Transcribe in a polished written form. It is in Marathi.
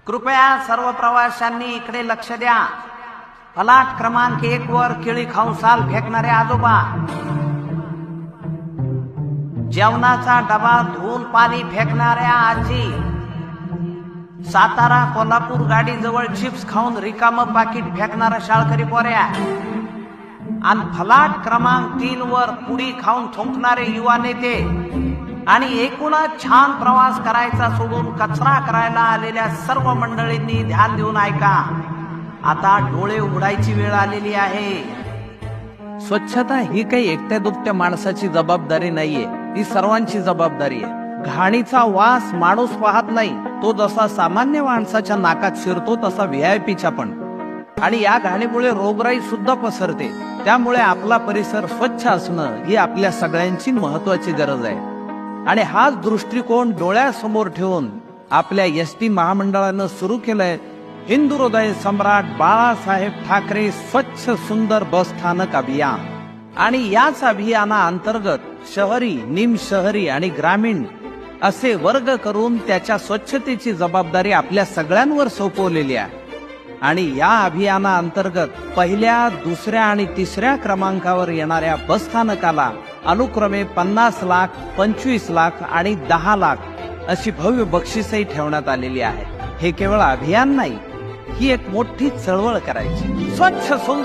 कृपया सर्व प्रवाशांनी इकडे लक्ष द्या। फलाट क्रमांक 1 वर केळी खाऊन साल फेकणारे आजोबा, जेवणाचा डबा धुवून पाणी फेकणाऱ्या आजी, सातारा कोल्हापूर गाडी जवळ चिप्स खाऊन रिकामं पाकिट फेकणारा शाळकरी पोऱ्या, आणि फलाट क्रमांक 3 वर पुडी खाऊन थुंकणारे युवा नेते, आणि एकूणच छान प्रवास करायचा सोडून कचरा करायला आलेल्या सर्व मंडळींनी ध्यान देऊन ऐका। आता डोळे उघडायची वेळ आलेली आहे। स्वच्छता ही काही एकट्या दुपट्या माणसाची जबाबदारी नाहीये, ती सर्वांची जबाबदारी आहे। घाणीचा वास माणूस पाहत नाही, तो जसा सामान्य माणसाच्या नाकात शिरतो तसा व्हीआयपीच्या पण, आणि या घाणीमुळे रोगराई सुद्धा पसरते। त्यामुळे आपला परिसर स्वच्छ असणं ही आपल्या सगळ्यांची महत्वाची गरज आहे, आणि हाच दृष्टिकोन डोळ्यासमोर ठेवून आपल्या एसटी महामंडळानं सुरू केलंय हिंदू हृदय सम्राट बाळासाहेब ठाकरे स्वच्छ सुंदर बस स्थानक अभियान। आणि याच अभियानाअंतर्गत शहरी, निमशहरी आणि ग्रामीण असे वर्ग करून त्याच्या स्वच्छतेची जबाबदारी आपल्या सगळ्यांवर सोपवलेली आहे। आणि या अभियानाअंतर्गत पहिल्या, दुसऱ्या आणि तिसऱ्या क्रमांकावर येणाऱ्या बस स्थानकाला अनुक्रमे 50 लाख, 25 लाख आणि 10 लाख अशी भव्य बक्षीसही ठेवण्यात आलेली आहे। हे केवळ अभियान नाही, ही एक मोठी चळवळ करायची। स्वच्छ सुंदर